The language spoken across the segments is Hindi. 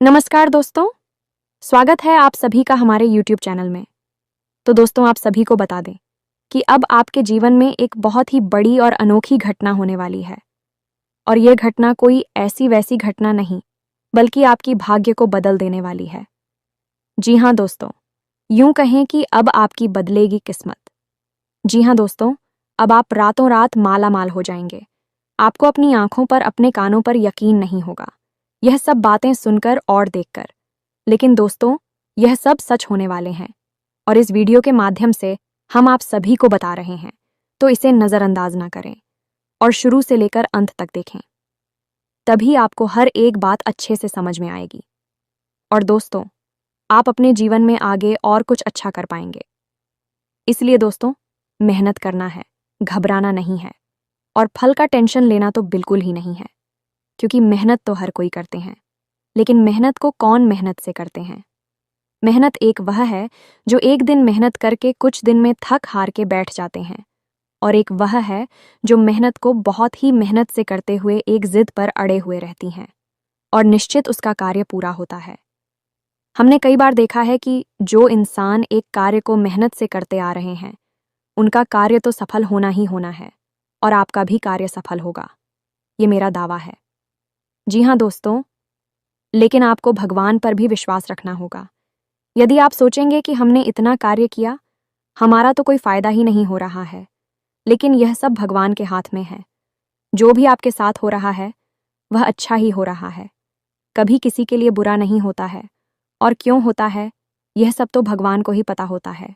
नमस्कार दोस्तों, स्वागत है आप सभी का हमारे YouTube चैनल में। तो दोस्तों आप सभी को बता दें कि अब आपके जीवन में एक बहुत ही बड़ी और अनोखी घटना होने वाली है। और यह घटना कोई ऐसी वैसी घटना नहीं, बल्कि आपकी भाग्य को बदल देने वाली है। जी हाँ दोस्तों, यूं कहें कि अब आपकी बदलेगी किस्मत। जी हाँ दोस्तों, अब आप रातों रात माला माल हो जाएंगे। आपको अपनी आंखों पर, अपने कानों पर यकीन नहीं होगा, यह सब बातें सुनकर और देखकर। लेकिन दोस्तों, यह सब सच होने वाले हैं और इस वीडियो के माध्यम से हम आप सभी को बता रहे हैं, तो इसे नज़रअंदाज ना करें और शुरू से लेकर अंत तक देखें। तभी आपको हर एक बात अच्छे से समझ में आएगी और दोस्तों, आप अपने जीवन में आगे और कुछ अच्छा कर पाएंगे। इसलिए दोस्तों, मेहनत करना है, घबराना नहीं है और फल का टेंशन लेना तो बिल्कुल ही नहीं है, क्योंकि मेहनत तो हर कोई करते हैं। लेकिन मेहनत को कौन मेहनत से करते हैं? मेहनत एक वह है जो एक दिन मेहनत करके कुछ दिन में थक हार के बैठ जाते हैं, और एक वह है जो मेहनत को बहुत ही मेहनत से करते हुए एक जिद पर अड़े हुए रहती हैं और निश्चित उसका कार्य पूरा होता है। हमने कई बार देखा है कि जो इंसान एक कार्य को मेहनत से करते आ रहे हैं, उनका कार्य तो सफल होना ही होना है और आपका भी कार्य सफल होगा, ये मेरा दावा है। जी हाँ दोस्तों, लेकिन आपको भगवान पर भी विश्वास रखना होगा। यदि आप सोचेंगे कि हमने इतना कार्य किया, हमारा तो कोई फायदा ही नहीं हो रहा है, लेकिन यह सब भगवान के हाथ में है। जो भी आपके साथ हो रहा है वह अच्छा ही हो रहा है, कभी किसी के लिए बुरा नहीं होता है, और क्यों होता है यह सब तो भगवान को ही पता होता है।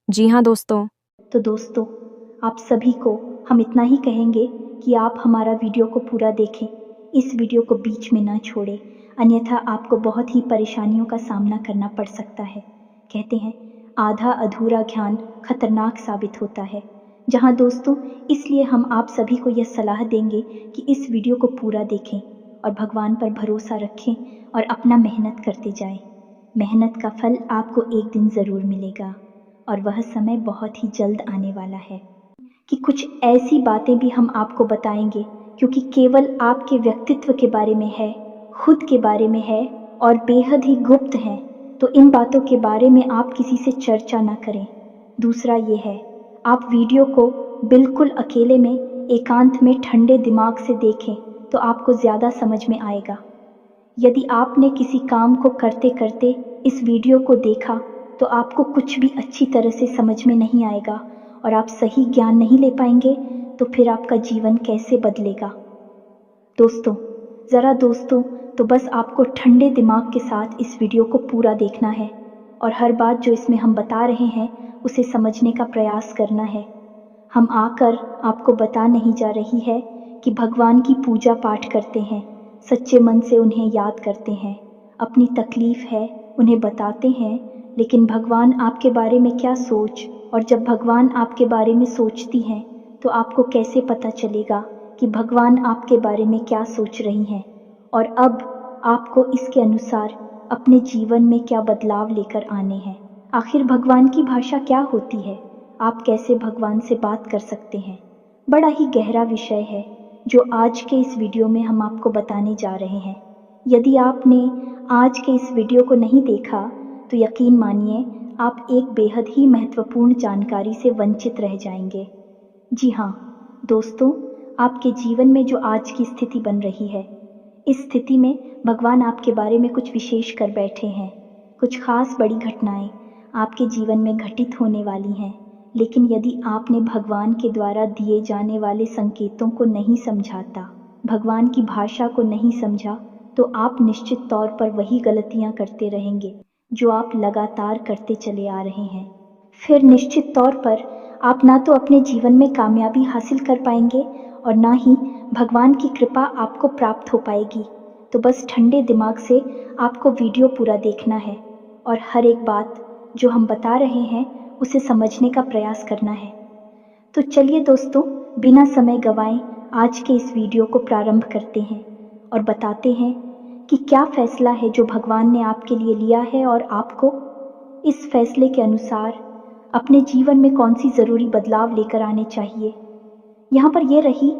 जी हाँ दोस्तों, तो दोस्तों, आप सभी को हम इतना ही कहेंगे कि आप हमारा वीडियो को पूरा देखें, इस वीडियो को बीच में ना छोड़ें, अन्यथा आपको बहुत ही परेशानियों का सामना करना पड़ सकता है। कहते हैं आधा अधूरा ज्ञान खतरनाक साबित होता है। जहां दोस्तों, इसलिए हम आप सभी को यह सलाह देंगे कि इस वीडियो को पूरा देखें और भगवान पर भरोसा रखें और अपना मेहनत करते जाएं। मेहनत का फल आपको एक दिन ज़रूर मिलेगा और वह समय बहुत ही जल्द आने वाला है कि कुछ ऐसी बातें भी हम आपको बताएंगे, क्योंकि केवल आपके व्यक्तित्व के बारे में है, खुद के बारे में है और बेहद ही गुप्त हैं। तो इन बातों के बारे में आप किसी से चर्चा ना करें। दूसरा ये है, आप वीडियो को बिल्कुल अकेले में, एकांत में ठंडे दिमाग से देखें तो आपको ज़्यादा समझ में आएगा। यदि आपने किसी काम को करते करते इस वीडियो को देखा तो आपको कुछ भी अच्छी तरह से समझ में नहीं आएगा और आप सही ज्ञान नहीं ले पाएंगे, तो फिर आपका जीवन कैसे बदलेगा। दोस्तों, तो बस आपको ठंडे दिमाग के साथ इस वीडियो को पूरा देखना है और हर बात जो इसमें हम बता रहे हैं उसे समझने का प्रयास करना है। हम आकर आपको बता नहीं जा रही है कि भगवान की पूजा पाठ करते हैं, सच्चे मन से उन्हें याद करते हैं, अपनी तकलीफ है उन्हें बताते हैं, लेकिन भगवान आपके बारे में क्या सोच, और जब भगवान आपके बारे में सोचती हैं तो आपको कैसे पता चलेगा कि भगवान आपके बारे में क्या सोच रही हैं, और अब आपको इसके अनुसार अपने जीवन में क्या बदलाव लेकर आने हैं। आखिर भगवान की भाषा क्या होती है, आप कैसे भगवान से बात कर सकते हैं। बड़ा ही गहरा विषय है जो आज के इस वीडियो में हम आपको बताने जा रहे हैं। यदि आपने आज के इस वीडियो को नहीं देखा तो यकीन मानिए आप एक बेहद ही महत्वपूर्ण जानकारी से वंचित रह जाएंगे। जी हाँ दोस्तों, आपके जीवन में जो आज की स्थिति बन रही है, इस स्थिति में भगवान आपके बारे में कुछ विशेष कर बैठे हैं। कुछ खास बड़ी घटनाएं आपके जीवन में घटित होने वाली हैं, लेकिन यदि आपने भगवान के द्वारा दिए जाने वाले संकेतों को नहीं समझाता, भगवान की भाषा को नहीं समझा, तो आप निश्चित तौर पर वही गलतियां करते रहेंगे जो आप लगातार करते चले आ रहे हैं। फिर निश्चित तौर पर आप ना तो अपने जीवन में कामयाबी हासिल कर पाएंगे और ना ही भगवान की कृपा आपको प्राप्त हो पाएगी। तो बस ठंडे दिमाग से आपको वीडियो पूरा देखना है और हर एक बात जो हम बता रहे हैं उसे समझने का प्रयास करना है। तो चलिए दोस्तों, बिना समय गवाएं आज के इस वीडियो को प्रारंभ करते हैं और बताते हैं कि क्या फैसला है जो भगवान ने आपके लिए लिया है और आपको इस फैसले के अनुसार अपने जीवन में कौन सी ज़रूरी बदलाव लेकर आने चाहिए। यहाँ पर यह रही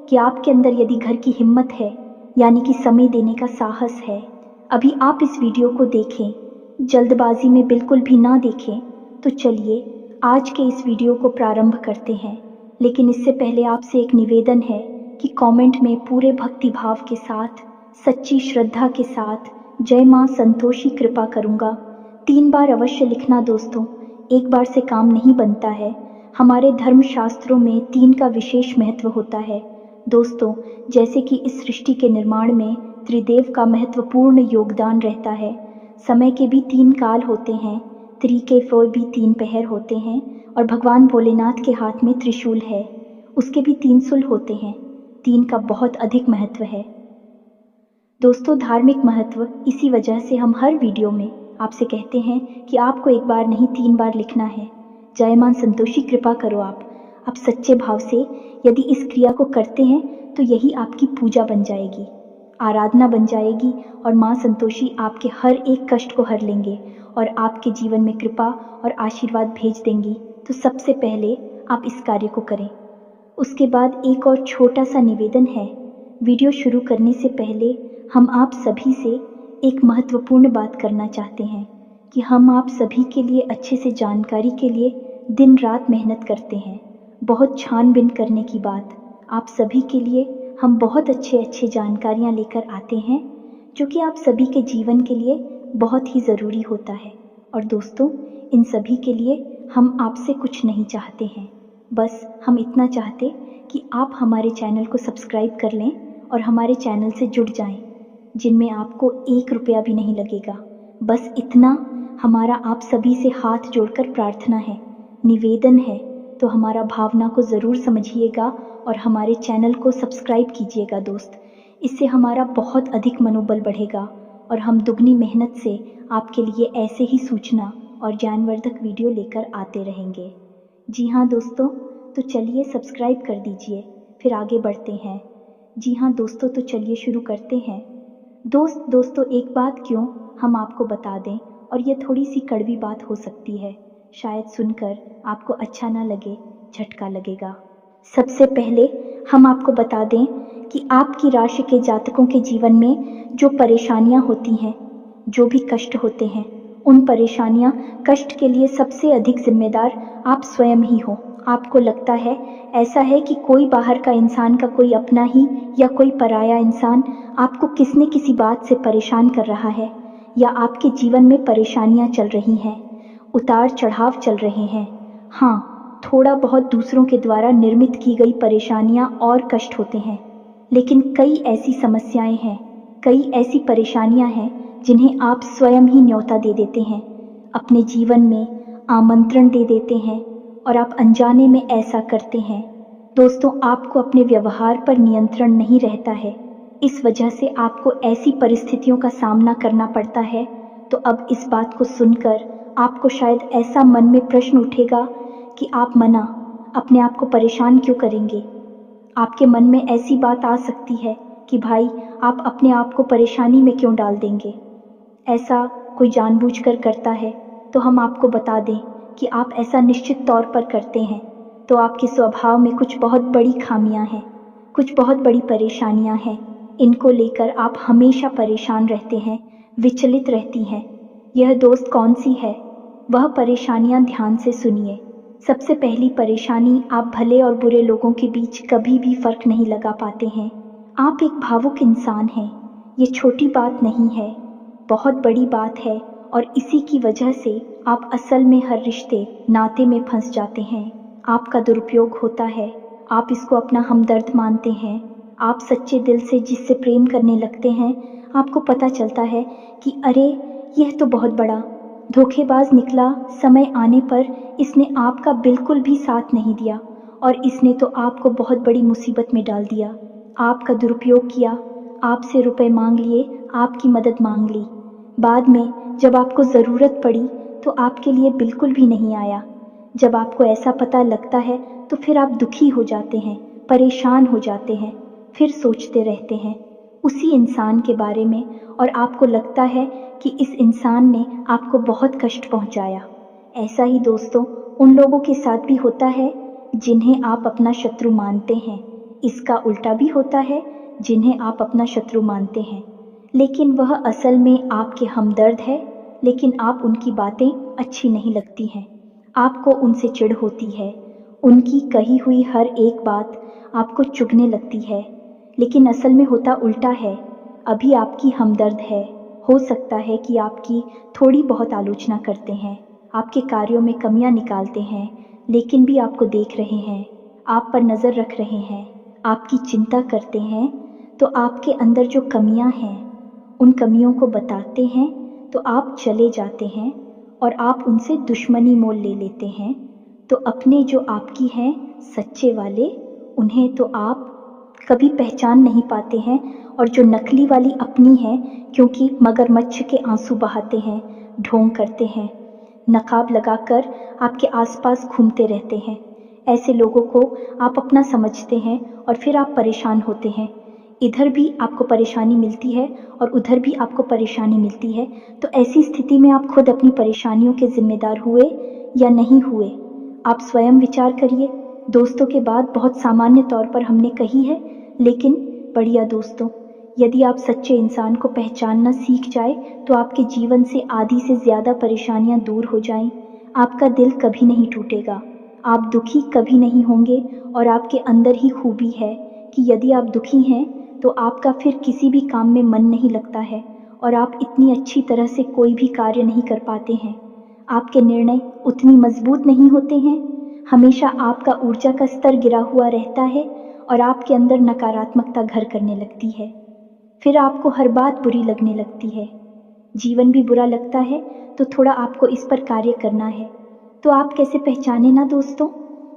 कि आपके अंदर यदि घर की हिम्मत है, यानी कि समय देने का साहस है, अभी आप इस वीडियो को देखें, जल्दबाजी में बिल्कुल भी ना देखें। तो चलिए आज के इस वीडियो को प्रारंभ करते हैं। लेकिन इससे पहले आपसे एक निवेदन है कि कमेंट में पूरे भक्ति भाव के साथ, सच्ची श्रद्धा के साथ जय माँ संतोषी कृपा करूँगा 3 बार अवश्य लिखना दोस्तों। एक बार से काम नहीं बनता है। हमारे धर्म शास्त्रों में 3 का विशेष महत्व होता है दोस्तों। जैसे कि इस सृष्टि के निर्माण में त्रिदेव का महत्वपूर्ण योगदान रहता है। समय के भी 3 काल होते हैं, त्रि के भी 3 पहर होते हैं और भगवान भोलेनाथ के हाथ में त्रिशूल है, उसके भी 3 सुल होते हैं। 3 का बहुत अधिक महत्व है दोस्तों। धार्मिक महत्व, इसी वजह से हम हर वीडियो में आपसे कहते हैं कि आपको एक बार नहीं 3 बार लिखना है। जय मां संतोषी कृपा करो। आप सच्चे भाव से यदि इस क्रिया को करते हैं तो यही आपकी पूजा बन जाएगी, आराधना बन जाएगी और मां संतोषी आपके हर एक कष्ट को हर लेंगे और आपके जीवन में कृपा और आशीर्वाद भेज देंगी। तो सबसे पहले आप इस कार्य को करें। उसके बाद एक और छोटा सा निवेदन है। वीडियो शुरू करने से पहले हम आप सभी से एक महत्वपूर्ण बात करना चाहते हैं कि हम आप सभी के लिए अच्छे से जानकारी के लिए दिन रात मेहनत करते हैं। बहुत छानबीन करने की बात, आप सभी के लिए हम बहुत अच्छे जानकारियाँ लेकर आते हैं जो कि आप सभी के जीवन के लिए बहुत ही ज़रूरी होता है। और दोस्तों, इन सभी के लिए हम आपसे कुछ नहीं चाहते हैं, बस हम इतना चाहते कि आप हमारे चैनल को सब्सक्राइब कर लें और हमारे चैनल से जुड़ जाएं, जिनमें आपको 1 रुपया भी नहीं लगेगा। बस इतना हमारा आप सभी से हाथ जोड़कर प्रार्थना है, निवेदन है। तो हमारा भावना को ज़रूर समझिएगा और हमारे चैनल को सब्सक्राइब कीजिएगा दोस्त। इससे हमारा बहुत अधिक मनोबल बढ़ेगा और हम दुगनी मेहनत से आपके लिए ऐसे ही सूचना और ज्ञानवर्धक वीडियो लेकर आते रहेंगे। जी हाँ दोस्तों, तो चलिए सब्सक्राइब कर दीजिए, फिर आगे बढ़ते हैं। जी हाँ दोस्तों, तो चलिए शुरू करते हैं। दोस्तों एक बात क्यों हम आपको बता दें, और ये थोड़ी सी कड़वी बात हो सकती है, शायद सुनकर आपको अच्छा ना लगे, झटका लगेगा। सबसे पहले हम आपको बता दें कि आपकी राशि के जातकों के जीवन में जो परेशानियां होती हैं, जो भी कष्ट होते हैं, उन परेशानियां, कष्ट के लिए सबसे अधिक जिम्मेदार आप स्वयं ही हो। आपको लगता है ऐसा है कि कोई बाहर का इंसान का, कोई अपना ही या कोई पराया इंसान आपको किसी न किसी बात से परेशान कर रहा है, या आपके जीवन में परेशानियां चल रही हैं, उतार चढ़ाव चल रहे हैं। हाँ, थोड़ा बहुत दूसरों के द्वारा निर्मित की गई परेशानियां और कष्ट होते हैं, लेकिन कई ऐसी समस्याएं हैं, कई ऐसी परेशानियां हैं जिन्हें आप स्वयं ही न्योता दे देते हैं, अपने जीवन में आमंत्रण दे देते हैं और आप अनजाने में ऐसा करते हैं। दोस्तों, आपको अपने व्यवहार पर नियंत्रण नहीं रहता है, इस वजह से आपको ऐसी परिस्थितियों का सामना करना पड़ता है। तो अब इस बात को सुनकर आपको शायद ऐसा मन में प्रश्न उठेगा कि आप मना अपने आप को परेशान क्यों करेंगे। आपके मन में ऐसी बात आ सकती है कि भाई आप अपने आप को परेशानी में क्यों डाल देंगे, ऐसा कोई जानबूझकर करता है। तो हम आपको बता दें कि आप ऐसा निश्चित तौर पर करते हैं, तो आपके स्वभाव में कुछ बहुत बड़ी खामियां हैं, कुछ बहुत बड़ी परेशानियां हैं। इनको लेकर आप हमेशा परेशान रहते हैं, विचलित रहती हैं। यह दोस्त कौन सी है, वह परेशानियां ध्यान से सुनिए। सबसे पहली परेशानी, आप भले और बुरे लोगों के बीच कभी भी फर्क नहीं लगा पाते हैं। आप एक भावुक इंसान हैं, ये छोटी बात नहीं है, बहुत बड़ी बात है। और इसी की वजह से आप असल में हर रिश्ते नाते में फंस जाते हैं। आपका दुरुपयोग होता है, आप इसको अपना हमदर्द मानते हैं। आप सच्चे दिल से जिससे प्रेम करने लगते हैं, आपको पता चलता है कि अरे यह तो बहुत बड़ा धोखेबाज निकला। समय आने पर इसने आपका बिल्कुल भी साथ नहीं दिया और इसने तो आपको बहुत बड़ी मुसीबत में डाल दिया। आपका दुरुपयोग किया, आपसे रुपए मांग लिए, आपकी मदद मांग ली। बाद में जब आपको ज़रूरत पड़ी तो आपके लिए बिल्कुल भी नहीं आया। जब आपको ऐसा पता लगता है तो फिर आप दुखी हो जाते हैं, परेशान हो जाते हैं, फिर सोचते रहते हैं उसी इंसान के बारे में और आपको लगता है कि इस इंसान ने आपको बहुत कष्ट पहुंचाया। ऐसा ही दोस्तों उन लोगों के साथ भी होता है जिन्हें आप अपना शत्रु मानते हैं। इसका उल्टा भी होता है, जिन्हें आप अपना शत्रु मानते हैं। लेकिन वह असल में आपके हमदर्द है, लेकिन आप उनकी बातें अच्छी नहीं लगती हैं। आपको उनसे चिढ़ होती है, उनकी कही हुई हर एक बात आपको चुभने लगती है, लेकिन असल में होता उल्टा है। अभी आपकी हमदर्द है। हो सकता है कि आपकी थोड़ी बहुत आलोचना करते हैं, आपके कार्यों में कमियां निकालते हैं, लेकिन भी आपको देख रहे हैं, आप पर नज़र रख रहे हैं, आपकी चिंता करते हैं, तो आपके अंदर जो कमियां हैं उन कमियों को बताते हैं, तो आप चले जाते हैं और आप उनसे दुश्मनी मोल ले लेते हैं। तो अपने जो आपकी हैं सच्चे वाले, उन्हें तो आप कभी पहचान नहीं पाते हैं, और जो नकली वाली अपनी है, क्योंकि मगरमच्छ के आंसू बहाते हैं, ढोंग करते हैं, नकाब लगाकर आपके आसपास घूमते रहते हैं, ऐसे लोगों को आप अपना समझते हैं और फिर आप परेशान होते हैं। इधर भी आपको परेशानी मिलती है और उधर भी आपको परेशानी मिलती है। तो ऐसी स्थिति में आप खुद अपनी परेशानियों के जिम्मेदार हुए या नहीं हुए, आप स्वयं विचार करिए। दोस्तों के बात बहुत सामान्य तौर पर हमने कही है, लेकिन बढ़िया दोस्तों, यदि आप सच्चे इंसान को पहचानना सीख जाए तो आपके जीवन से आधी से ज़्यादा परेशानियां दूर हो जाएं। आपका दिल कभी नहीं टूटेगा, आप दुखी कभी नहीं होंगे, और आपके अंदर ही खूबी है कि यदि आप दुखी हैं तो आपका फिर किसी भी काम में मन नहीं लगता है और आप इतनी अच्छी तरह से कोई भी कार्य नहीं कर पाते हैं। आपके निर्णय उतनी मजबूत नहीं होते हैं, हमेशा आपका ऊर्जा का स्तर गिरा हुआ रहता है और आपके अंदर नकारात्मकता घर करने लगती है। फिर आपको हर बात बुरी लगने लगती है, जीवन भी बुरा लगता है, तो थोड़ा आपको इस पर कार्य करना है। तो आप कैसे पहचाने ना दोस्तों,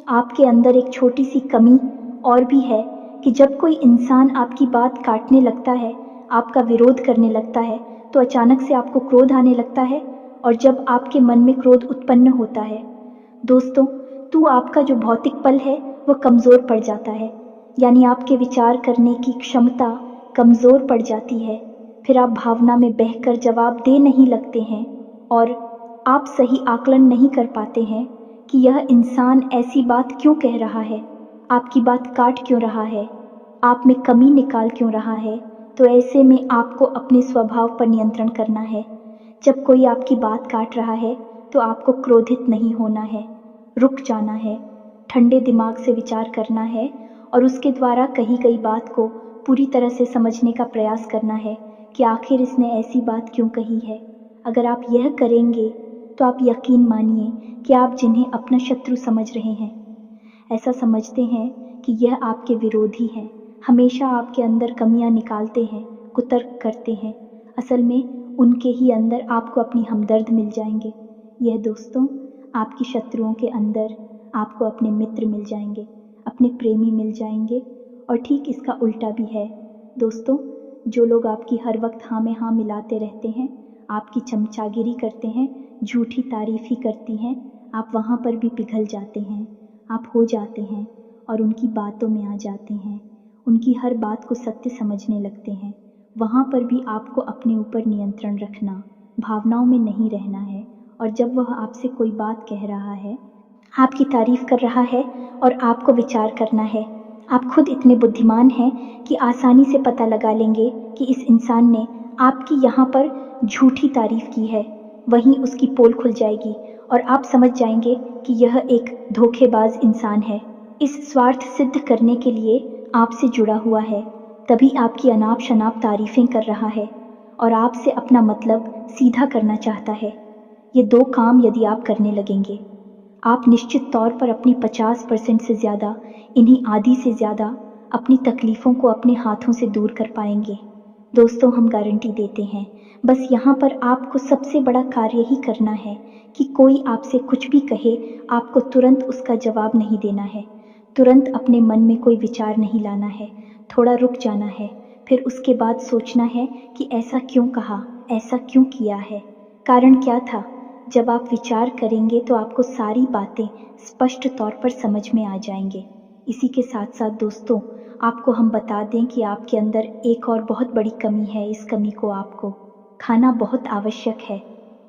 आपके अंदर एक छोटी सी कमी और भी है कि जब कोई इंसान आपकी बात काटने लगता है, आपका विरोध करने लगता है, तो अचानक से आपको क्रोध आने लगता है, और जब आपके मन में क्रोध उत्पन्न होता है दोस्तों, तो आपका जो भौतिक पल है वह कमज़ोर पड़ जाता है, यानी आपके विचार करने की क्षमता कमज़ोर पड़ जाती है। फिर आप भावना में बहकर जवाब दे नहीं लगते हैं और आप सही आकलन नहीं कर पाते हैं कि यह इंसान ऐसी बात क्यों कह रहा है, आपकी बात काट क्यों रहा है, आप में कमी निकाल क्यों रहा है। तो ऐसे में आपको अपने स्वभाव पर नियंत्रण करना है। जब कोई आपकी बात काट रहा है तो आपको क्रोधित नहीं होना है, रुक जाना है, ठंडे दिमाग से विचार करना है और उसके द्वारा कही गई बात को पूरी तरह से समझने का प्रयास करना है कि आखिर इसने ऐसी बात क्यों कही है। अगर आप यह करेंगे तो आप यकीन मानिए कि आप जिन्हें अपना शत्रु समझ रहे हैं, ऐसा समझते हैं कि यह आपके विरोधी हैं, हमेशा आपके अंदर कमियां निकालते हैं, कुतर्क करते हैं, असल में उनके ही अंदर आपको अपनी हमदर्द मिल जाएंगे। यह दोस्तों, आपकी शत्रुओं के अंदर आपको अपने मित्र मिल जाएंगे, अपने प्रेमी मिल जाएंगे। और ठीक इसका उल्टा भी है दोस्तों, जो लोग आपकी हर वक्त हाँ में हाँ मिलाते रहते हैं, आपकी चमचागिरी करते हैं, झूठी तारीफ ही करती हैं, आप वहाँ पर भी पिघल जाते हैं, आप हो जाते हैं और उनकी बातों में आ जाते हैं, उनकी हर बात को सत्य समझने लगते हैं। वहाँ पर भी आपको अपने ऊपर नियंत्रण रखना, भावनाओं में नहीं रहना है। और जब वह आपसे कोई बात कह रहा है, आपकी तारीफ कर रहा है, और आपको विचार करना है, आप खुद इतने बुद्धिमान हैं कि आसानी से पता लगा लेंगे कि इस इंसान ने आपकी यहाँ पर झूठी तारीफ की है, वहीं उसकी पोल खुल जाएगी और आप समझ जाएंगे कि यह एक धोखेबाज इंसान है, इस स्वार्थ सिद्ध करने के लिए आपसे जुड़ा हुआ है, तभी आपकी अनाप शनाप तारीफें कर रहा है और आपसे अपना मतलब सीधा करना चाहता है। ये दो काम यदि आप करने लगेंगे, आप निश्चित तौर पर अपनी 50% से ज़्यादा, इन्हीं आधी से ज़्यादा अपनी तकलीफ़ों को अपने हाथों से दूर कर पाएंगे। दोस्तों, हम गारंटी देते हैं। बस यहाँ पर आपको सबसे बड़ा कार्य ही करना है कि कोई आपसे कुछ भी कहे, आपको तुरंत उसका जवाब नहीं देना है, तुरंत अपने मन में कोई विचार नहीं लाना है, थोड़ा रुक जाना है, फिर उसके बाद सोचना है कि ऐसा क्यों कहा, ऐसा क्यों किया है, कारण क्या था। जब आप विचार करेंगे तो आपको सारी बातें स्पष्ट तौर पर समझ में आ जाएंगे। इसी के साथ साथ दोस्तों, आपको हम बता दें कि आपके अंदर एक और बहुत बड़ी कमी है। इस कमी को आपको खाना बहुत आवश्यक है,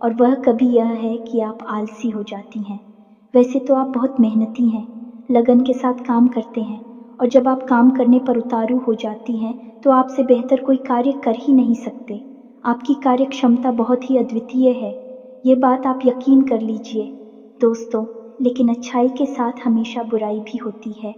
और वह कभी यह है कि आप आलसी हो जाती हैं। वैसे तो आप बहुत मेहनती हैं, लगन के साथ काम करते हैं और जब आप काम करने पर उतारू हो जाती हैं तो आपसे बेहतर कोई कार्य कर ही नहीं सकते। आपकी कार्य क्षमता बहुत ही अद्वितीय है, ये बात आप यकीन कर लीजिए दोस्तों। लेकिन अच्छाई के साथ हमेशा बुराई भी होती है।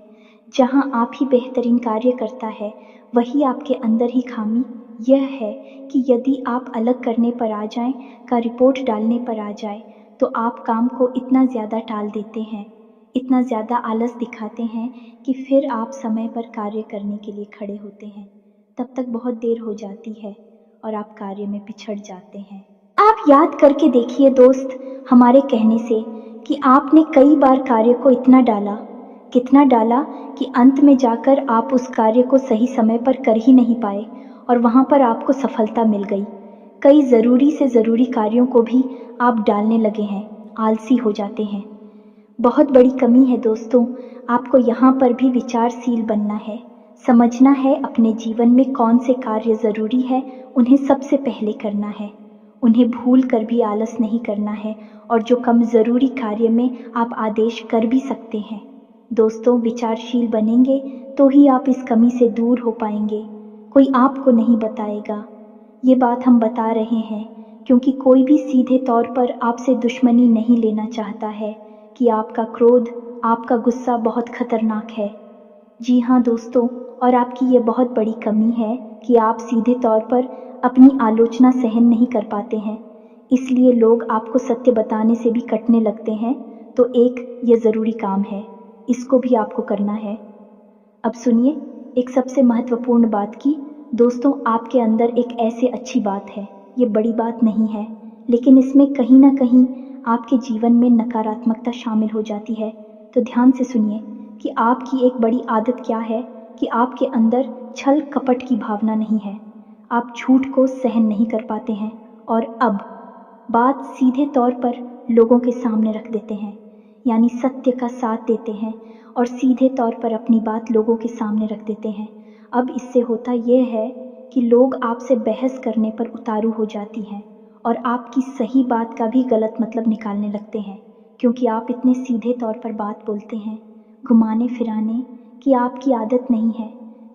जहाँ आप ही बेहतरीन कार्य करता है, वही आपके अंदर ही खामी यह है कि यदि आप अलग करने पर आ जाएं, का रिपोर्ट डालने पर आ जाए, तो आप काम को इतना ज़्यादा टाल देते हैं, इतना ज़्यादा आलस दिखाते हैं कि फिर आप समय पर कार्य करने के लिए खड़े होते हैं। तब तक बहुत देर हो जाती है और आप कार्य में पिछड़ जाते हैं। आप याद करके देखिए दोस्त, हमारे कहने से कि आपने कई बार कार्य को इतना डाला, कितना डाला कि अंत में जाकर आप उस कार्य को सही समय पर कर ही नहीं पाए और वहाँ पर आपको सफलता मिल गई। कई ज़रूरी से ज़रूरी कार्यों को भी आप डालने लगे हैं, आलसी हो जाते हैं। बहुत बड़ी कमी है दोस्तों। आपको यहाँ पर भी विचारशील बनना है, समझना है अपने जीवन में कौन से कार्य ज़रूरी है, उन्हें सबसे पहले करना है, उन्हें भूल कर भी आलस नहीं करना है, और जो कम ज़रूरी कार्य में आप आदेश कर भी सकते हैं। दोस्तों, विचारशील बनेंगे तो ही आप इस कमी से दूर हो पाएंगे। कोई आपको नहीं बताएगा, ये बात हम बता रहे हैं क्योंकि कोई भी सीधे तौर पर आपसे दुश्मनी नहीं लेना चाहता है कि आपका क्रोध, आपका गुस्सा बहुत खतरनाक है। जी हाँ दोस्तों, और आपकी ये बहुत बड़ी कमी है कि आप सीधे तौर पर अपनी आलोचना सहन नहीं कर पाते हैं, इसलिए लोग आपको सत्य बताने से भी कटने लगते हैं। तो एक ये ज़रूरी काम है, इसको भी आपको करना है। अब सुनिए एक सबसे महत्वपूर्ण बात की। दोस्तों, आपके अंदर एक ऐसे अच्छी बात है, ये बड़ी बात नहीं है, लेकिन इसमें कहीं ना कहीं आपके जीवन में नकारात्मकता शामिल हो जाती है। तो ध्यान से सुनिए कि आपकी एक बड़ी आदत क्या है कि आपके अंदर छल कपट की भावना नहीं है। आप झूठ को सहन नहीं कर पाते हैं और अब बात सीधे तौर पर लोगों के सामने रख देते हैं, यानी सत्य का साथ देते हैं और सीधे तौर पर अपनी बात लोगों के सामने रख देते हैं। अब इससे होता यह है कि लोग आपसे बहस करने पर उतारू हो जाती हैं और आपकी सही बात का भी गलत मतलब निकालने लगते हैं, क्योंकि आप इतने सीधे तौर पर बात बोलते हैं, घुमाने फिराने की आपकी आदत नहीं है।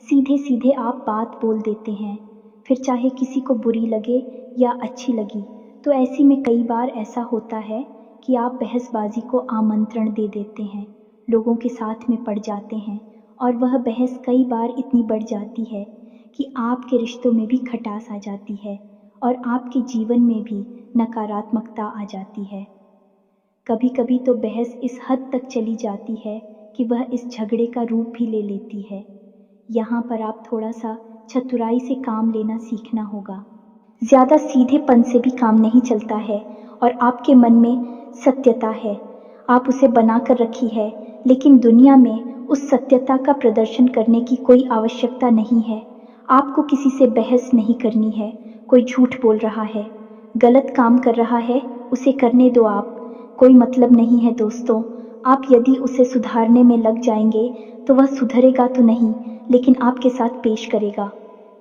सीधे सीधे आप बात बोल देते हैं, फिर चाहे किसी को बुरी लगे या अच्छी लगी। तो ऐसी में कई बार ऐसा होता है कि आप बहसबाजी को आमंत्रण दे देते हैं, लोगों के साथ में पड़ जाते हैं और वह बहस कई बार इतनी बढ़ जाती है कि आपके रिश्तों में भी खटास आ जाती है और आपके जीवन में भी नकारात्मकता आ जाती है। कभी कभी तो बहस इस हद तक चली जाती है कि वह इस झगड़े का रूप भी ले लेती है। यहाँ पर आप थोड़ा सा चतुराई से काम लेना सीखना होगा। ज़्यादा सीधेपन से भी काम नहीं चलता है और आपके मन में सत्यता है, आप उसे बनाकर रखी है, लेकिन दुनिया में उस सत्यता का प्रदर्शन करने की कोई आवश्यकता नहीं है। आपको किसी से बहस नहीं करनी है। कोई झूठ बोल रहा है, गलत काम कर रहा है, उसे करने दो आप, कोई मतलब नहीं है दोस्तों। आप यदि उसे सुधारने में लग जाएंगे तो वह सुधरेगा तो नहीं, लेकिन आपके साथ पेश करेगा,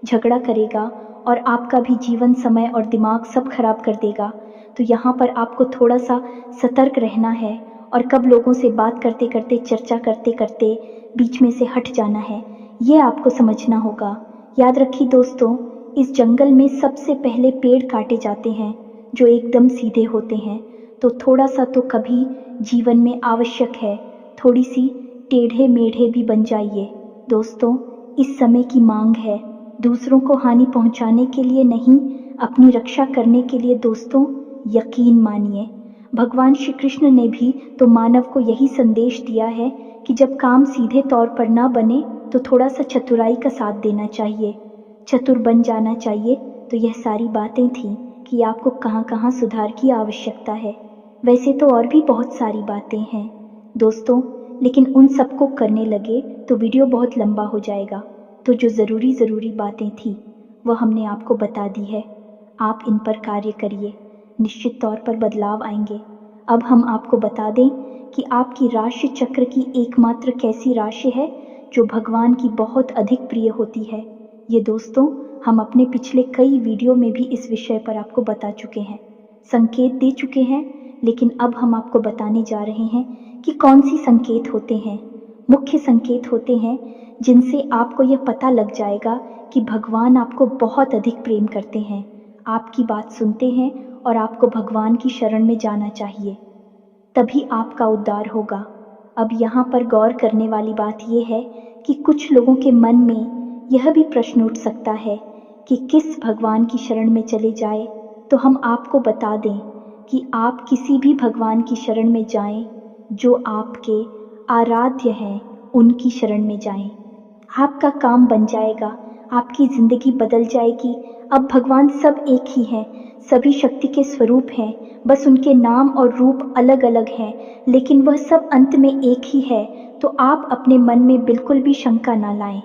झगड़ा करेगा और आपका भी जीवन, समय और दिमाग सब खराब कर देगा। तो यहाँ पर आपको थोड़ा सा सतर्क रहना है और कब लोगों से बात करते करते, चर्चा करते करते बीच में से हट जाना है, ये आपको समझना होगा। याद रखिए दोस्तों, इस जंगल में सबसे पहले पेड़ काटे जाते हैं जो एकदम सीधे होते हैं। तो थोड़ा सा तो कभी जीवन में आवश्यक है, थोड़ी सी टेढ़े मेढ़े भी बन जाइए दोस्तों। इस समय की मांग है, दूसरों को हानि पहुंचाने के लिए नहीं, अपनी रक्षा करने के लिए दोस्तों। यकीन मानिए, भगवान श्री कृष्ण ने भी तो मानव को यही संदेश दिया है कि जब काम सीधे तौर पर ना बने तो थोड़ा सा चतुराई का साथ देना चाहिए, चतुर बन जाना चाहिए। तो यह सारी बातें थी कि आपको कहाँ कहाँ सुधार की आवश्यकता है। वैसे तो और भी बहुत सारी बातें हैं दोस्तों, लेकिन उन सबको करने लगे तो वीडियो बहुत लंबा हो जाएगा। तो जो ज़रूरी बातें थी वह हमने आपको बता दी है। आप इन पर कार्य करिए, निश्चित तौर पर बदलाव आएंगे। अब हम आपको बता दें कि आपकी राशि चक्र की एकमात्र कैसी राशि है जो भगवान की बहुत अधिक प्रिय होती है। ये दोस्तों, हम अपने पिछले कई वीडियो में भी इस विषय पर आपको बता चुके हैं, संकेत दे चुके हैं, लेकिन अब हम आपको बताने जा रहे हैं कि कौन सी संकेत होते हैं। मुख्य संकेत होते हैं जिनसे आपको यह पता लग जाएगा कि भगवान आपको बहुत अधिक प्रेम करते हैं, आपकी बात सुनते हैं और आपको भगवान की शरण में जाना चाहिए। तभी आपका उद्धार होगा। अब यहाँ पर गौर करने वाली बात यह है कि कुछ लोगों के मन में यह भी प्रश्न उठ सकता है कि किस भगवान की शरण में चले जाए। तो हम आपको बता दें कि आप किसी भी भगवान की शरण में जाएं जो आपके आराध्य हैं, उनकी शरण में जाएं। आपका काम बन जाएगा, आपकी जिंदगी बदल जाएगी। अब भगवान सब एक ही हैं, सभी शक्ति के स्वरूप हैं, बस उनके नाम और रूप अलग अलग हैं, लेकिन वह सब अंत में एक ही है। तो आप अपने मन में बिल्कुल भी शंका ना लाएं।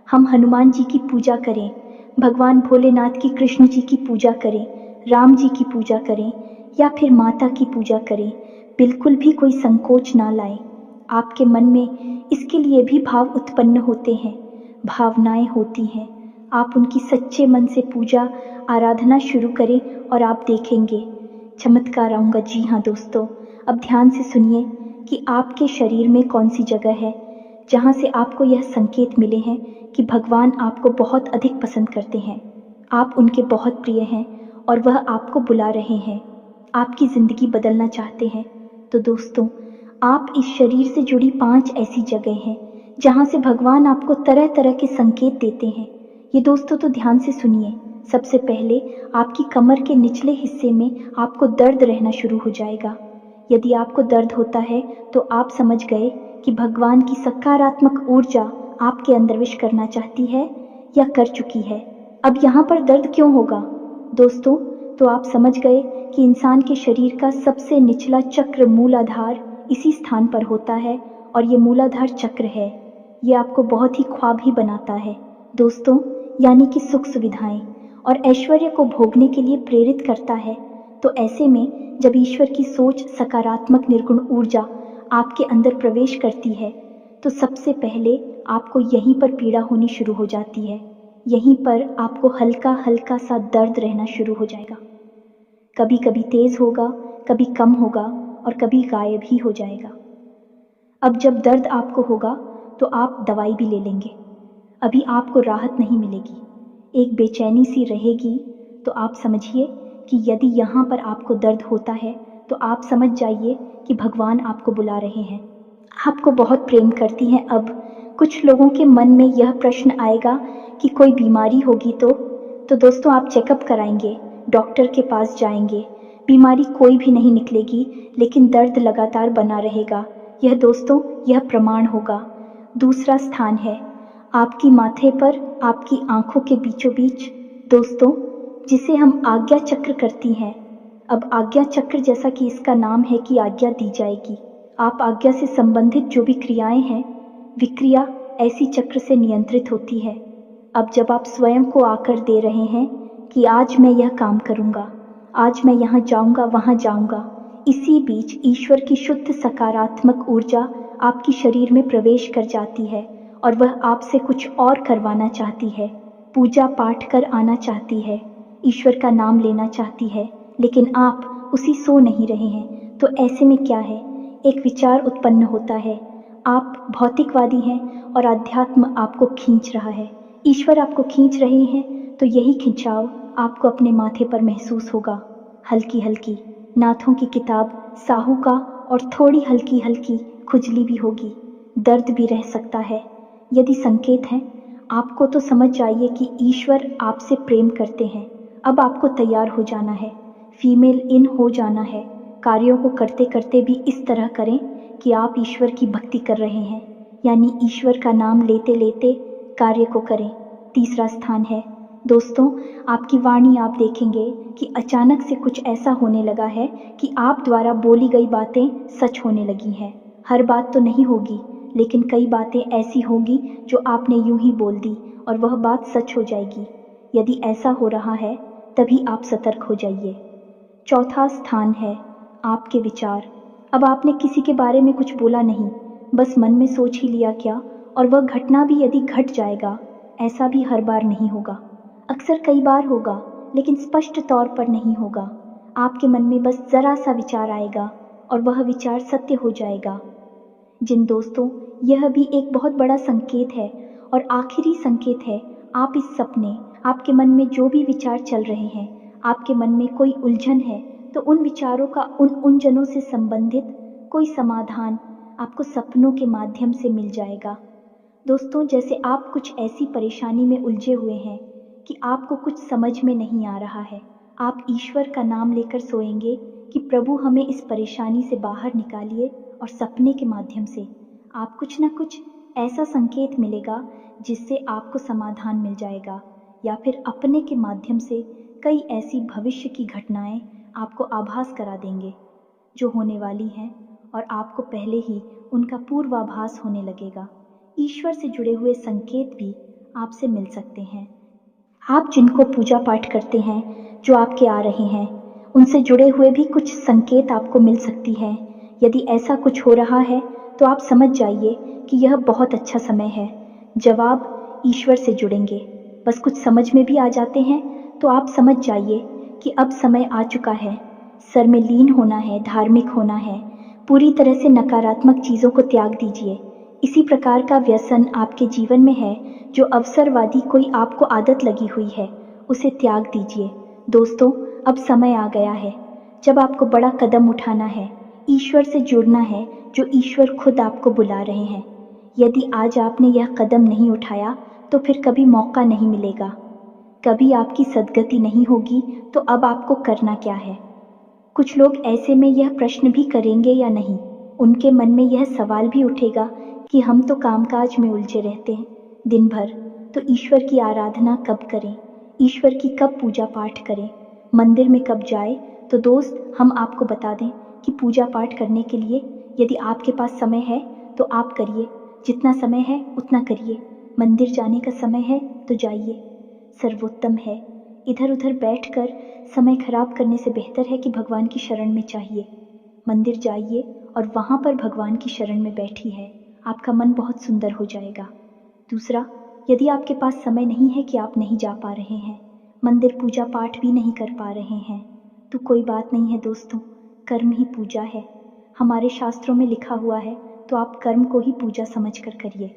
हम हनुमान जी की पूजा करें, भगवान भोलेनाथ की, कृष्ण जी की पूजा करें, राम जी की पूजा करें या फिर माता की पूजा करें, बिल्कुल भी कोई संकोच ना लाएं। आपके मन में इसके लिए भी भाव उत्पन्न होते हैं, भावनाएं होती हैं। आप उनकी सच्चे मन से पूजा आराधना शुरू करें और आप देखेंगे चमत्कार आऊँगा। जी हाँ दोस्तों, अब ध्यान से सुनिए कि आपके शरीर में कौन सी जगह है जहाँ से आपको यह संकेत मिले हैं कि भगवान आपको बहुत अधिक पसंद करते हैं, आप उनके बहुत प्रिय हैं और वह आपको बुला रहे हैं, आपकी ज़िंदगी बदलना चाहते हैं। तो दोस्तों, आप इस शरीर से जुड़ी 5 ऐसी जगह हैं जहाँ से भगवान आपको तरह तरह के संकेत देते हैं। ये दोस्तों तो ध्यान से सुनिए। सबसे पहले आपकी कमर के निचले हिस्से में आपको दर्द रहना शुरू हो जाएगा। यदि आपको दर्द होता है तो आप समझ गए कि भगवान की सकारात्मक ऊर्जा आपके अंदर विश करना चाहती है या कर चुकी है। अब यहाँ पर दर्द क्यों होगा दोस्तों? तो आप समझ गए कि इंसान के शरीर का सबसे निचला चक्र मूलाधार इसी स्थान पर होता है और ये मूलाधार चक्र है, ये आपको बहुत ही ख्वाबी बनाता है दोस्तों, यानी कि सुख सुविधाएं और ऐश्वर्य को भोगने के लिए प्रेरित करता है। तो ऐसे में जब ईश्वर की सोच, सकारात्मक निर्गुण ऊर्जा आपके अंदर प्रवेश करती है तो सबसे पहले आपको यहीं पर पीड़ा होनी शुरू हो जाती है। यहीं पर आपको हल्का हल्का सा दर्द रहना शुरू हो जाएगा। कभी कभी तेज होगा, कभी कम होगा और कभी गायब ही हो जाएगा। अब जब दर्द आपको होगा तो आप दवाई भी ले लेंगे, अभी आपको राहत नहीं मिलेगी, एक बेचैनी सी रहेगी। तो आप समझिए कि यदि यहाँ पर आपको दर्द होता है तो आप समझ जाइए कि भगवान आपको बुला रहे हैं, आपको बहुत प्रेम करती हैं। अब कुछ लोगों के मन में यह प्रश्न आएगा कि कोई बीमारी होगी तो दोस्तों आप चेकअप कराएंगे, डॉक्टर के पास जाएंगे, बीमारी कोई भी नहीं निकलेगी, लेकिन दर्द लगातार बना रहेगा। यह दोस्तों यह प्रमाण होगा। दूसरा स्थान है आपकी माथे पर, आपकी आंखों के बीचों बीच दोस्तों, जिसे हम आज्ञा चक्र करती हैं। अब आज्ञा चक्र, जैसा कि इसका नाम है कि आज्ञा दी जाएगी, आप आज्ञा से संबंधित जो भी क्रियाएं हैं, विक्रिया ऐसी चक्र से नियंत्रित होती है। अब जब आप स्वयं को आकर दे रहे हैं कि आज मैं यह काम करूंगा, आज मैं यहाँ जाऊंगा, वहाँ जाऊंगा, इसी बीच ईश्वर की शुद्ध सकारात्मक ऊर्जा आपकी शरीर में प्रवेश कर जाती है और वह आपसे कुछ और करवाना चाहती है, पूजा पाठ कर आना चाहती है, ईश्वर का नाम लेना चाहती है, लेकिन आप उसी सो नहीं रहे हैं। तो ऐसे में क्या है, एक विचार उत्पन्न होता है, आप भौतिकवादी हैं और अध्यात्म आपको खींच रहा है, ईश्वर आपको खींच रहे हैं। तो यही खिंचाव आपको अपने माथे पर महसूस होगा, हल्की हल्की नाथों की किताब साहू का, और थोड़ी हल्की हल्की खुजली भी होगी, दर्द भी रह सकता है। यदि संकेत हैं आपको तो समझ जाइए कि ईश्वर आपसे प्रेम करते हैं। अब आपको तैयार हो जाना है, फीमेल इन हो जाना है। कार्यों को करते करते भी इस तरह करें कि आप ईश्वर की भक्ति कर रहे हैं, यानी ईश्वर का नाम लेते लेते कार्य को करें। तीसरा स्थान है दोस्तों आपकी वाणी। आप देखेंगे कि अचानक से कुछ ऐसा होने लगा है कि आप द्वारा बोली गई बातें सच होने लगी हैं। हर बात तो नहीं होगी, लेकिन कई बातें ऐसी होंगी जो आपने यूं ही बोल दी और वह बात सच हो जाएगी। यदि ऐसा हो रहा है तभी आप सतर्क हो जाइए। चौथा स्थान है आपके विचार। अब आपने किसी के बारे में कुछ बोला नहीं, बस मन में सोच ही लिया क्या, और वह घटना भी यदि घट जाएगा, ऐसा भी हर बार नहीं होगा, अक्सर कई बार होगा, लेकिन स्पष्ट तौर पर नहीं होगा। आपके मन में बस जरा सा विचार आएगा और वह विचार सत्य हो जाएगा। जिन दोस्तों यह भी एक बहुत बड़ा संकेत है और आखिरी संकेत है। आप इस सपने, आपके मन में जो भी विचार चल रहे हैं, आपके मन में कोई उलझन है, तो उन विचारों का उन उलझनों से संबंधित कोई समाधान आपको सपनों के माध्यम से मिल जाएगा। दोस्तों, जैसे आप कुछ ऐसी परेशानी में उलझे हुए हैं कि आपको कुछ समझ में नहीं आ रहा है, आप ईश्वर का नाम लेकर सोएंगे कि प्रभु हमें इस परेशानी से बाहर निकालिए, और सपने के माध्यम से आप कुछ ना कुछ ऐसा संकेत मिलेगा जिससे आपको समाधान मिल जाएगा, या फिर अपने के माध्यम से कई ऐसी भविष्य की घटनाएं आपको आभास करा देंगे जो होने वाली हैं, और आपको पहले ही उनका पूर्वाभास होने लगेगा। ईश्वर से जुड़े हुए संकेत भी आपसे मिल सकते हैं। आप जिनको पूजा पाठ करते हैं, जो आपके आ रहे हैं, उनसे जुड़े हुए भी कुछ संकेत आपको मिल सकती है। यदि ऐसा कुछ हो रहा है तो आप समझ जाइए कि यह बहुत अच्छा समय है। जवाब ईश्वर से जुड़ेंगे। बस कुछ समझ में भी आ जाते हैं तो आप समझ जाइए कि अब समय आ चुका है। सर में लीन होना है, धार्मिक होना है, पूरी तरह से नकारात्मक चीज़ों को त्याग दीजिए। इसी प्रकार का व्यसन आपके जीवन में है, जो अवसरवादी कोई आपको आदत लगी हुई है, उसे त्याग दीजिए। दोस्तों, अब समय आ गया है जब आपको बड़ा कदम उठाना है, ईश्वर से जुड़ना है, जो ईश्वर खुद आपको बुला रहे हैं। यदि आज आपने यह कदम नहीं उठाया तो फिर कभी मौका नहीं मिलेगा, कभी आपकी सद्गति नहीं होगी। तो अब आपको करना क्या है? कुछ लोग ऐसे में यह प्रश्न भी करेंगे या नहीं, उनके मन में यह सवाल भी उठेगा कि हम तो कामकाज में उलझे रहते हैं दिन भर, तो ईश्वर की आराधना कब करें, ईश्वर की कब पूजा पाठ करें, मंदिर में कब जाए। तो दोस्त, हम आपको बता दें कि पूजा पाठ करने के लिए यदि आपके पास समय है तो आप करिए, जितना समय है उतना करिए। मंदिर जाने का समय है तो जाइए, सर्वोत्तम है। इधर उधर बैठकर समय खराब करने से बेहतर है कि भगवान की शरण में चाहिए, मंदिर जाइए और वहाँ पर भगवान की शरण में बैठी है, आपका मन बहुत सुंदर हो जाएगा। दूसरा, यदि आपके पास समय नहीं है कि आप नहीं जा पा रहे हैं, मंदिर पूजा पाठ भी नहीं कर पा रहे हैं, तो कोई बात नहीं है दोस्तों, कर्म ही पूजा है। हमारे शास्त्रों में लिखा हुआ है, तो आप कर्म को ही पूजा समझकर करिए।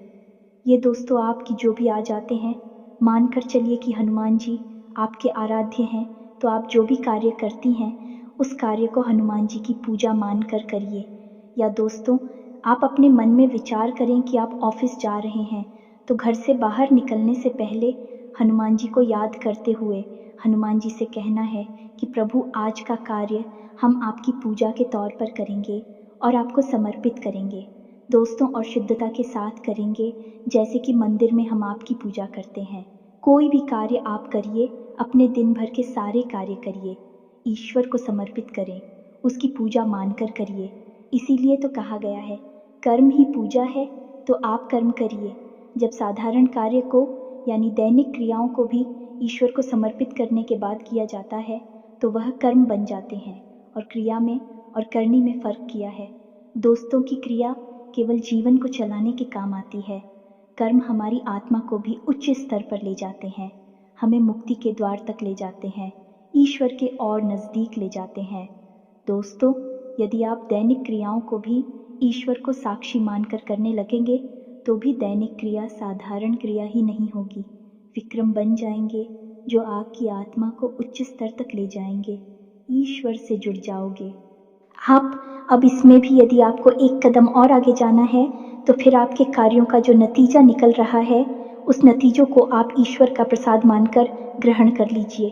ये दोस्तों आपकी जो भी आ जाते हैं, मानकर चलिए कि हनुमान जी आपके आराध्य हैं, तो आप जो भी कार्य करती हैं उस कार्य को हनुमान जी की पूजा मानकर करिए। या दोस्तों, आप अपने मन में विचार करें कि आप ऑफिस जा रहे हैं, तो घर से बाहर निकलने से पहले हनुमान जी को याद करते हुए हनुमान जी से कहना है कि प्रभु, आज का कार्य हम आपकी पूजा के तौर पर करेंगे और आपको समर्पित करेंगे दोस्तों, और शुद्धता के साथ करेंगे, जैसे कि मंदिर में हम आपकी पूजा करते हैं। कोई भी कार्य आप करिए, अपने दिन भर के सारे कार्य करिए, ईश्वर को समर्पित करें, उसकी पूजा मानकर करिए। इसीलिए तो कहा गया है, कर्म ही पूजा है, तो आप कर्म करिए। जब साधारण कार्य को यानी दैनिक क्रियाओं को भी ईश्वर को समर्पित करने के बाद किया जाता है, तो वह कर्म बन जाते हैं। और क्रिया में और करनी में फर्क किया है दोस्तों, की क्रिया केवल जीवन को चलाने के काम आती है, कर्म हमारी आत्मा को भी उच्च स्तर पर ले जाते हैं, हमें मुक्ति के द्वार तक ले जाते हैं, ईश्वर के और नज़दीक ले जाते हैं। दोस्तों, यदि आप दैनिक क्रियाओं को भी ईश्वर को साक्षी मानकर करने लगेंगे, तो भी दैनिक क्रिया साधारण क्रिया ही नहीं होगी, विक्रम बन जाएंगे, जो आपकी आत्मा को उच्च स्तर तक ले जाएंगे, ईश्वर से जुड़ जाओगे आप। अब इसमें भी यदि आपको एक कदम और आगे जाना है, तो फिर आपके कार्यों का जो नतीजा निकल रहा है, उस नतीजों को आप ईश्वर का प्रसाद मानकर ग्रहण कर लीजिए।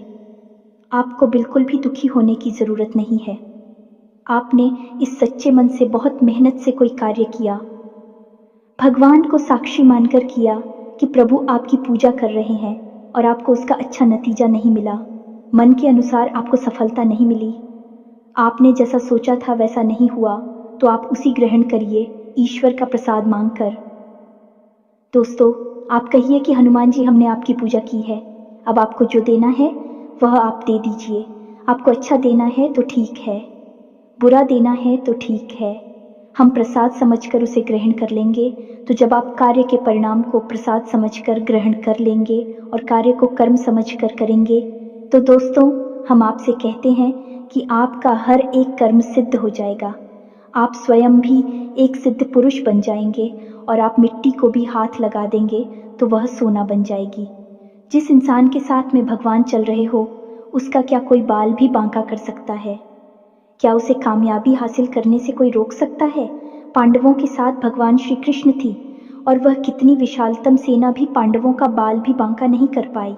आपको बिल्कुल भी दुखी होने की ज़रूरत नहीं है। आपने इस सच्चे मन से बहुत मेहनत से कोई कार्य किया, भगवान को साक्षी मानकर किया कि प्रभु आपकी पूजा कर रहे हैं, और आपको उसका अच्छा नतीजा नहीं मिला, मन के अनुसार आपको सफलता नहीं मिली, आपने जैसा सोचा था वैसा नहीं हुआ, तो आप उसी ग्रहण करिए ईश्वर का प्रसाद मांगकर। दोस्तों, आप कहिए कि हनुमान जी, हमने आपकी पूजा की है, अब आपको जो देना है वह आप दे दीजिए। आपको अच्छा देना है तो ठीक है, बुरा देना है तो ठीक है, हम प्रसाद समझकर उसे ग्रहण कर लेंगे। तो जब आप कार्य के परिणाम को प्रसाद समझकर ग्रहण कर लेंगे और कार्य को कर्म समझकर करेंगे, तो दोस्तों, हम आपसे कहते हैं कि आपका हर एक कर्म सिद्ध हो जाएगा, आप स्वयं भी एक सिद्ध पुरुष बन जाएंगे और आप मिट्टी को भी हाथ लगा देंगे तो वह सोना बन जाएगी। जिस इंसान के साथ में भगवान चल रहे हो, उसका क्या कोई बाल भी बांका कर सकता है? क्या उसे कामयाबी हासिल करने से कोई रोक सकता है? पांडवों के साथ भगवान श्री कृष्ण थी और वह कितनी विशालतम सेना भी पांडवों का बाल भी बांका नहीं कर पाई।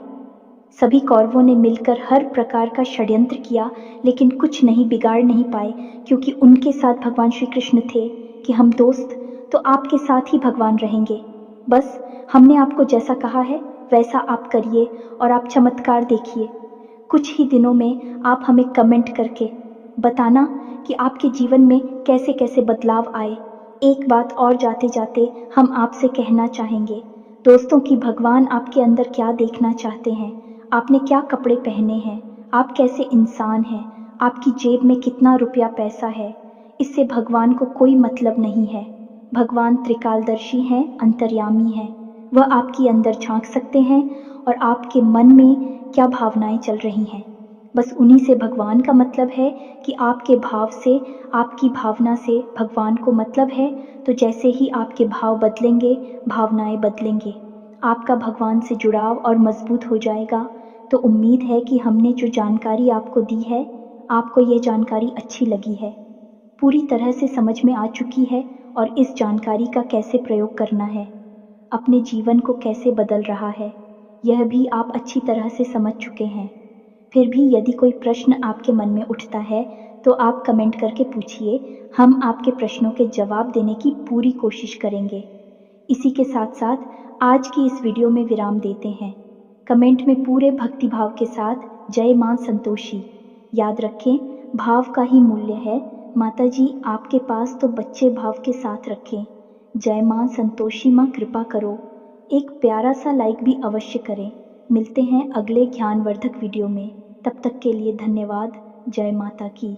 सभी कौरवों ने मिलकर हर प्रकार का षड्यंत्र किया, लेकिन कुछ नहीं बिगाड़ नहीं पाए, क्योंकि उनके साथ भगवान श्री कृष्ण थे कि हम दोस्त तो आपके साथ ही भगवान रहेंगे। बस हमने आपको जैसा कहा है वैसा आप करिए और आप चमत्कार देखिए। कुछ ही दिनों में आप हमें कमेंट करके बताना कि आपके जीवन में कैसे कैसे बदलाव आए। एक बात और जाते जाते हम आपसे कहना चाहेंगे दोस्तों कि भगवान आपके अंदर क्या देखना चाहते हैं, आपने क्या कपड़े पहने हैं, आप कैसे इंसान हैं, आपकी जेब में कितना रुपया पैसा है, इससे भगवान को कोई मतलब नहीं है। भगवान त्रिकालदर्शी हैं, अंतर्यामी हैं। वह आपके अंदर झांक सकते हैं और आपके मन में क्या भावनाएं चल रही हैं, बस उन्हीं से भगवान का मतलब है कि आपके भाव से, आपकी भावना से भगवान को मतलब है। तो जैसे ही आपके भाव बदलेंगे, भावनाएं बदलेंगे, आपका भगवान से जुड़ाव और मजबूत हो जाएगा। तो उम्मीद है कि हमने जो जानकारी आपको दी है, आपको ये जानकारी अच्छी लगी है, पूरी तरह से समझ में आ चुकी है और इस जानकारी का कैसे प्रयोग करना है, अपने जीवन को कैसे बदल रहा है, यह भी आप अच्छी तरह से समझ चुके हैं। फिर भी यदि कोई प्रश्न आपके मन में उठता है तो आप कमेंट करके पूछिए, हम आपके प्रश्नों के जवाब देने की पूरी कोशिश करेंगे। इसी के साथ साथ आज की इस वीडियो में विराम देते हैं। कमेंट में पूरे भक्तिभाव के साथ जय मां संतोषी याद रखें, भाव का ही मूल्य है। माता जी आपके पास तो बच्चे भाव के साथ रखें। जय मां संतोषी मां कृपा करो। एक प्यारा सा लाइक भी अवश्य करें। मिलते हैं अगले ज्ञानवर्धक वीडियो में, तब तक के लिए धन्यवाद। जय माता की।